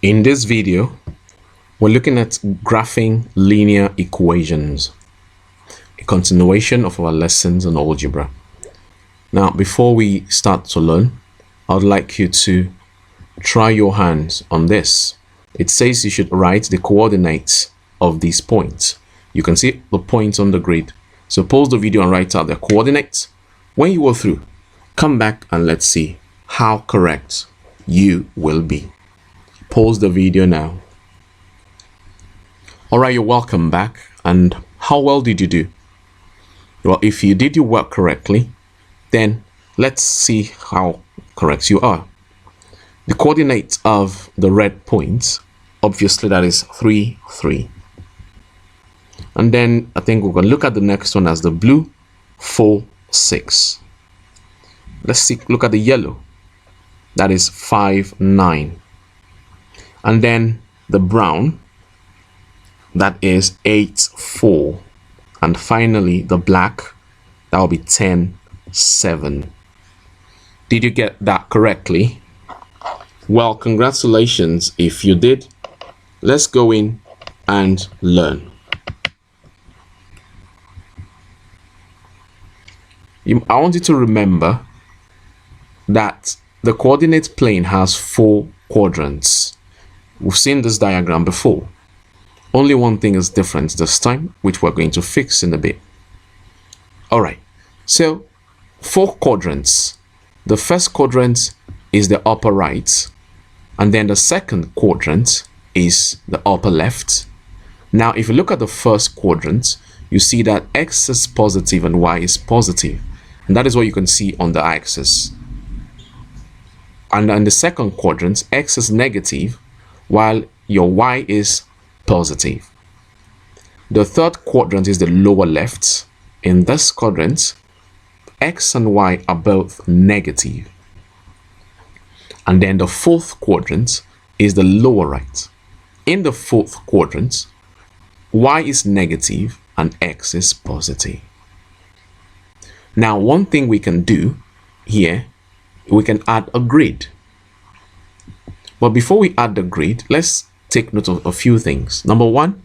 In this video, we're looking at graphing linear equations, a continuation of our lessons on algebra. Now, before we start to learn, I would like you to try your hands on this. It says you should write the coordinates of these points. You can see the points on the grid. So pause the video and write out the coordinates. When you go through, come back and let's see how correct you will be. Pause the video now. All right, you're welcome back. And how well did you do? Well, if you did your work correctly, then let's see how correct you are. The coordinates of the red points, obviously that is 3, 3. And then I think we're going to look at the next one as the blue, 4, 6. Let's see, look at the yellow. That is 5, 9. And then the brown, that is 8, 4. And finally, the black, that will be 10, 7. Did you get that correctly? Well, congratulations if you did. Let's go in and learn. I want you to remember that the coordinate plane has 4 quadrants. We've seen this diagram before. Only one thing is different this time, which we're going to fix in a bit. All right, so 4 quadrants. The first quadrant is the upper right, and then the second quadrant is the upper left. Now, if you look at the first quadrant, you see that x is positive and y is positive. And that is what you can see on the axis. And in the second quadrant, x is negative, while your y is positive. The third quadrant is the lower left. In this quadrant, x and y are both negative. And then the fourth quadrant is the lower right. In the fourth quadrant, y is negative and x is positive. Now, one thing we can do here, we can add a grid. But before we add the grid, let's take note of a few things. Number one,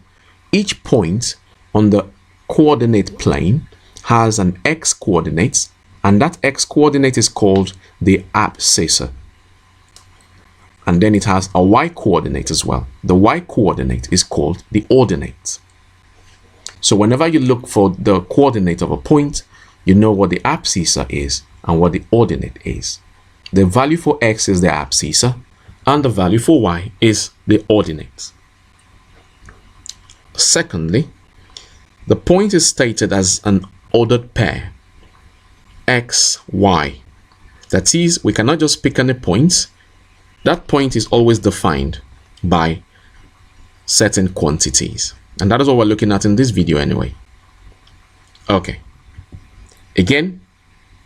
each point on the coordinate plane has an x coordinate, and that x coordinate is called the abscissa. And then it has a y coordinate as well. The y coordinate is called the ordinate. So whenever you look for the coordinate of a point, you know what the abscissa is and what the ordinate is. The value for x is the abscissa, and the value for y is the ordinate. Secondly, the point is stated as an ordered pair, x, y. That is, we cannot just pick any point. That point is always defined by certain quantities. And that is what we're looking at in this video anyway. Okay. Again,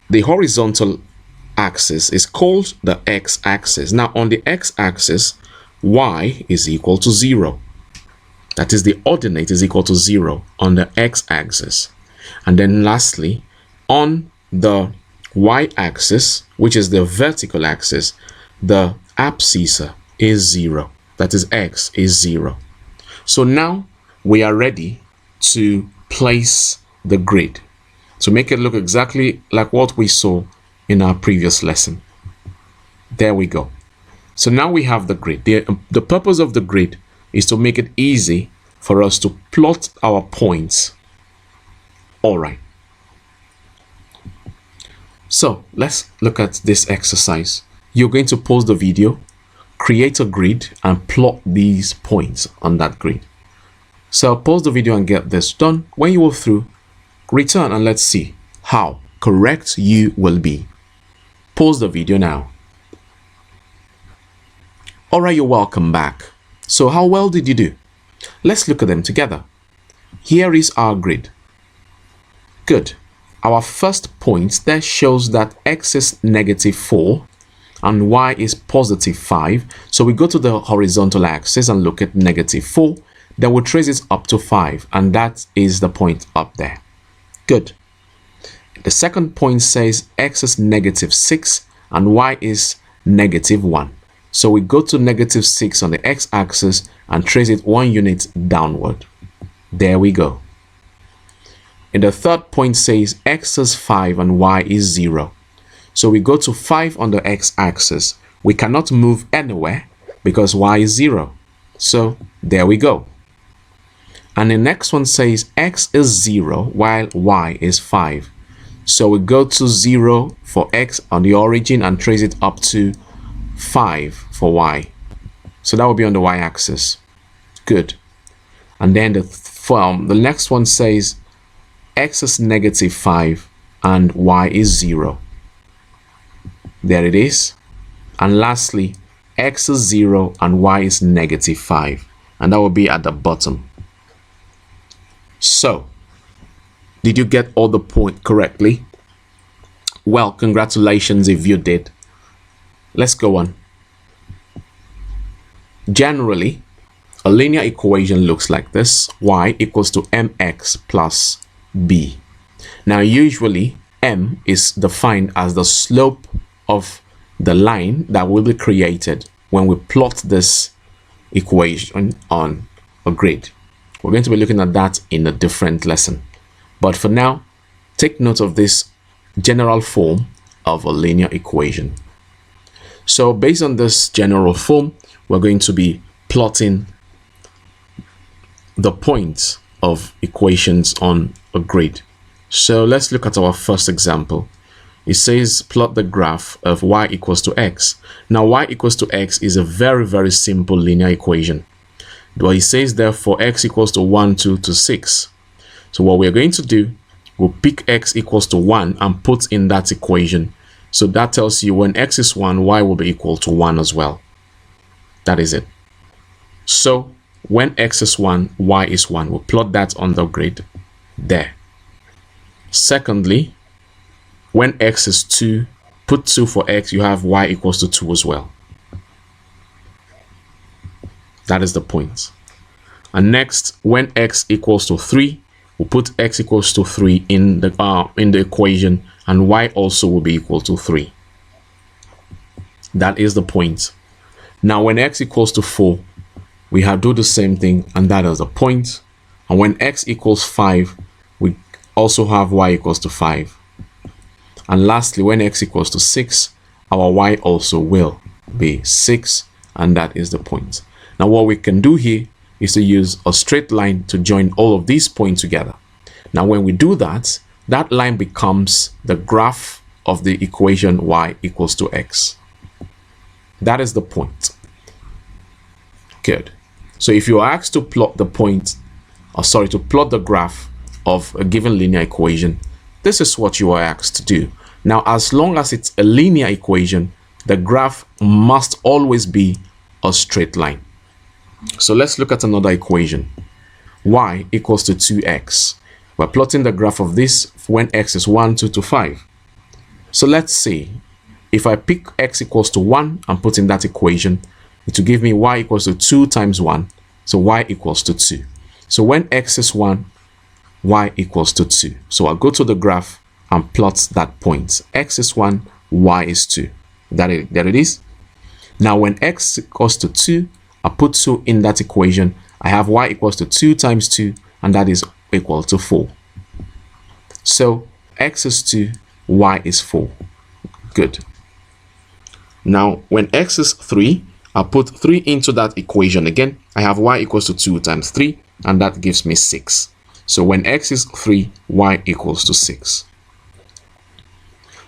the horizontal axis is called the x-axis. Now, on the x-axis, y is equal to 0. That is, the ordinate is equal to 0 on the x-axis. And then lastly, on the y-axis, which is the vertical axis, the abscissa is 0. That is, x is 0. So now we are ready to place the grid to make it look exactly like what we saw in our previous lesson. There we go. So now we have the grid. The purpose of the grid is to make it easy for us to plot our points. All right. So let's look at this exercise. You're going to pause the video, create a grid, and plot these points on that grid. So pause the video and get this done. When you go through, return and let's see how correct you will be. Pause the video now. All right, you're welcome back. So how well did you do? Let's look at them together. Here is our grid. Good. Our first point there shows that x is -4 and y is +5. So we go to the horizontal axis and look at -4. Then we'll trace it up to 5, and that is the point up there. Good. The second point says x is -6 and y is -1. So we go to -6 on the x-axis and trace it 1 unit downward. There we go. And the third point says x is 5 and y is 0. So we go to 5 on the x-axis. We cannot move anywhere because y is 0. So there we go. And the next one says x is 0 while y is 5. So we go to 0 for x on the origin and trace it up to 5 for y. So that will be on the y-axis. Good. And then the next one says x is -5 and y is 0. There it is. And lastly, x is 0 and y is -5. And that will be at the bottom. So, did you get all the point correctly? Well, congratulations if you did. Let's go on. Generally, a linear equation looks like this. Y equals to mx plus b. Now, usually, m is defined as the slope of the line that will be created when we plot this equation on a grid. We're going to be looking at that in a different lesson. But for now, take note of this general form of a linear equation. So based on this general form, we're going to be plotting the points of equations on a grid. So let's look at our first example. It says plot the graph of y equals to x. Now y equals to x is a very, very simple linear equation. But it says therefore x equals to 1, 2 to 6. So what we're going to do, we'll pick x equals to 1 and put in that equation. So that tells you when x is 1, y will be equal to 1 as well. That is it. So when x is 1, y is 1. We'll plot that on the grid there. Secondly, when x is 2, put 2 for x, you have y equals to 2 as well. That is the point. And next, when x equals to 3, we'll put x equals to 3 in the equation, and y also will be equal to 3. That is the point. Now, when x equals to 4, we have do the same thing, and that is the point. And when x equals 5, we also have y equals to 5. And lastly, when x equals to 6, our y also will be 6, and that is the point. Now, what we can do here is to use a straight line to join all of these points together. Now, when we do that, that line becomes the graph of the equation y equals to x. That is the point. Good. So if you are asked to plot the to plot the graph of a given linear equation, this is what you are asked to do. Now, as long as it's a linear equation, the graph must always be a straight line. So let's look at another equation. Y equals to 2x. We're plotting the graph of this when x is 1, 2 to 5. So let's see. If I pick x equals to 1 and put in that equation, it will give me y equals to 2 times 1. So y equals to 2. So when x is 1, y equals to 2. So I'll go to the graph and plot that point. X is 1, y is 2. There it is. Now when x equals to 2, I put 2 in that equation. I have y equals to 2 times 2, and that is equal to 4. So x is 2, y is 4. Good. Now when x is 3, I put 3 into that equation again. I have y equals to 2 times 3, and that gives me 6. So when x is 3, y equals to 6.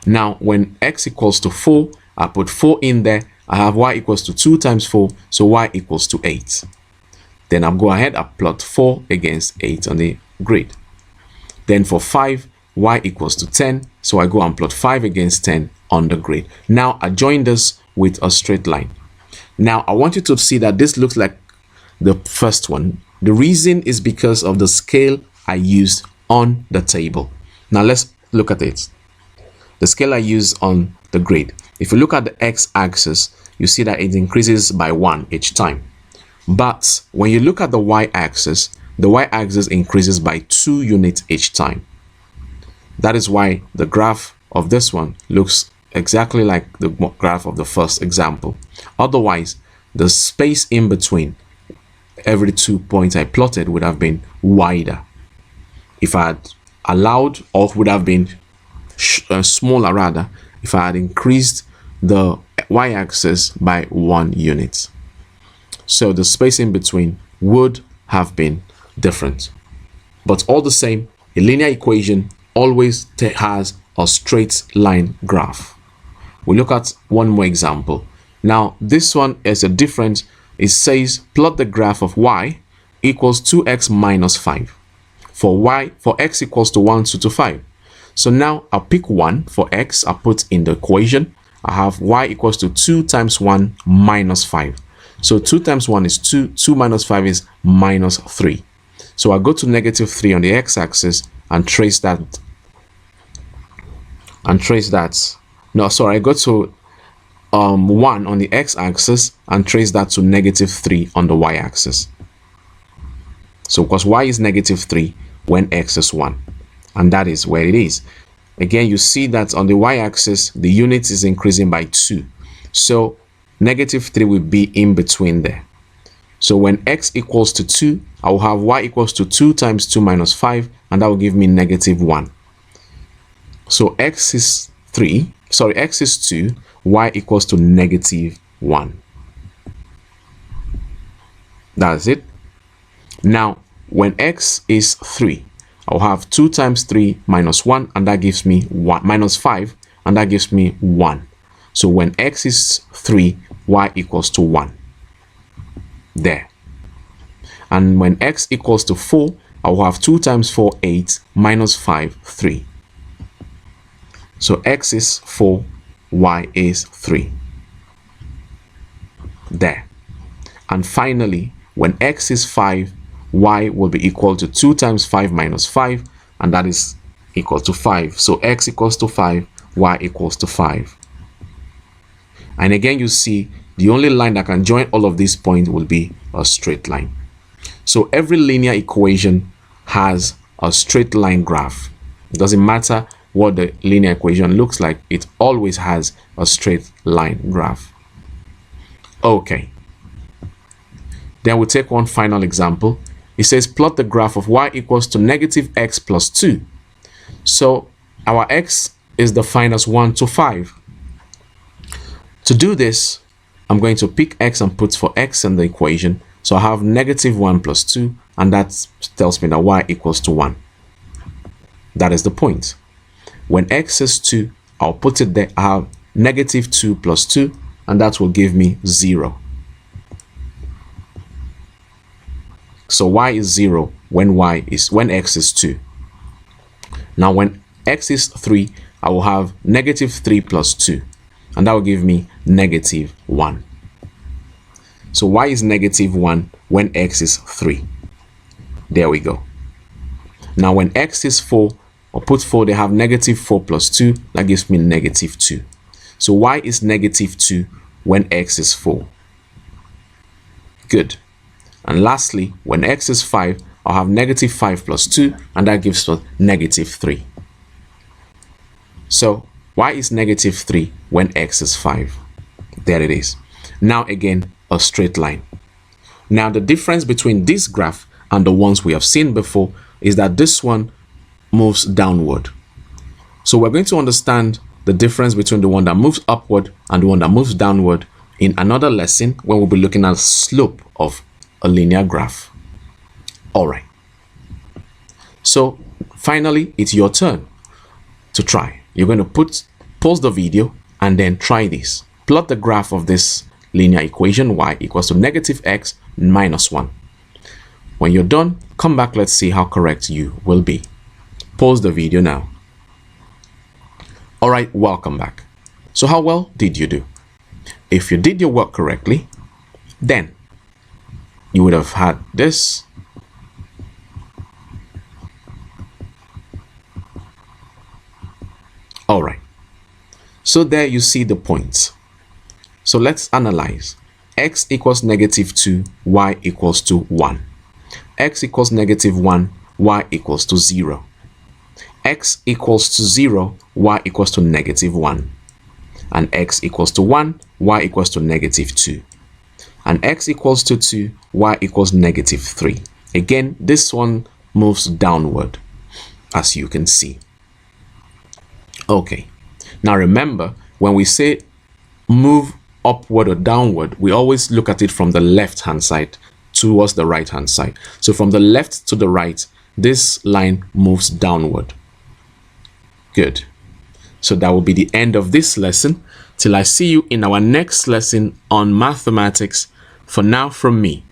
Now when x equals to 4, I put 4 in there. I have y equals to 2 times 4, so y equals to 8. Then I'll go ahead and plot 4 against 8 on the grid. Then for 5, y equals to 10, so I go and plot 5 against 10 on the grid. Now I join this with a straight line. Now I want you to see that this looks like the first one. The reason is because of the scale I used on the table. Now let's look at it. The scale I use on the grid. If you look at the x-axis, you see that it increases by 1 each time. But when you look at the y-axis increases by 2 units each time. That is why the graph of this one looks exactly like the graph of the first example. Otherwise, the space in between every 2 points I plotted would have been wider. If I had allowed, or would have been smaller rather, if I had increased the y-axis by 1 unit. So the space in between would have been different. But all the same, a linear equation always has a straight line graph. We look at one more example. Now this one is a different. It says plot the graph of y equals 2x minus 5 for x equals to 1, 2 to 5. So now I'll pick 1 for x. I'll put in the equation. I have y equals to 2 times 1 minus 5. So 2 times 1 is 2. 2 minus 5 is minus 3. So I'll go to negative 3 on the x-axis and trace that. No, sorry, I go to 1 on the x-axis and trace that to negative 3 on the y-axis. So because y is negative 3 when x is 1. And that is where it is. Again, you see that on the y-axis, the unit is increasing by 2. So negative 3 will be in between there. So when x equals to 2, I will have y equals to 2 times 2 minus 5, and that will give me negative 1. So x is 2, y equals to negative 1. That's it. Now, when x is 3, I'll have 2 times 3 minus 1, and that gives me 1 minus 5, and that gives me 1. So when x is 3, y equals to 1. There. And when x equals to 4, I'll have 2 times 4, 8, minus 5, 3. So x is 4, y is 3. There. And finally, when x is 5, y will be equal to 2 times 5 minus 5, and that is equal to 5. So x equals to 5, y equals to 5. And again, you see the only line that can join all of these points will be a straight line. So every linear equation has a straight line graph. It doesn't matter what the linear equation looks like, it always has a straight line graph. Okay. Then we'll take one final example. It says plot the graph of y equals to negative x plus 2. So our x is defined as 1 to 5. To do this, I'm going to pick x and put for x in the equation. So I have negative 1 plus 2, and that tells me that y equals to 1. That is the point. When x is 2, I'll put it there. I have negative 2 plus 2, and that will give me 0. So y is 0 when x is 2. Now when x is 3, I will have negative 3 plus 2, and that will give me negative 1. So y is negative 1 when x is 3. There we go. Now when x is 4, I'll put 4, they have negative 4 plus 2, that gives me negative 2. So y is negative 2 when x is 4. Good. And lastly, when x is 5, I'll have negative 5 plus 2, and that gives us negative 3. So y is negative 3 when x is 5. There it is. Now again, a straight line. Now the difference between this graph and the ones we have seen before is that this one moves downward. So we're going to understand the difference between the one that moves upward and the one that moves downward in another lesson when we'll be looking at slope of a linear graph. All right. So finally, it's your turn to try. You're going to pause the video and then try this. Plot the graph of this linear equation y equals to negative x minus 1. When you're done, come back. Let's see how correct you will be. Pause the video now. All right, welcome back. So how well did you do? If you did your work correctly, then you would have had this. All right. So there you see the points. So let's analyze. X equals negative 2, y equals to 1. X equals negative 1, y equals to 0. X equals to 0, y equals to negative 1. and x equals to 1, y equals to negative 2. And x equals to 2, y equals negative 3. Again, this one moves downward, as you can see. Okay, now remember, when we say move upward or downward, we always look at it from the left-hand side towards the right-hand side. So from the left to the right, this line moves downward. Good. So that will be the end of this lesson. Till I see you in our next lesson on mathematics. For now, from me,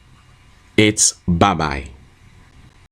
it's bye-bye.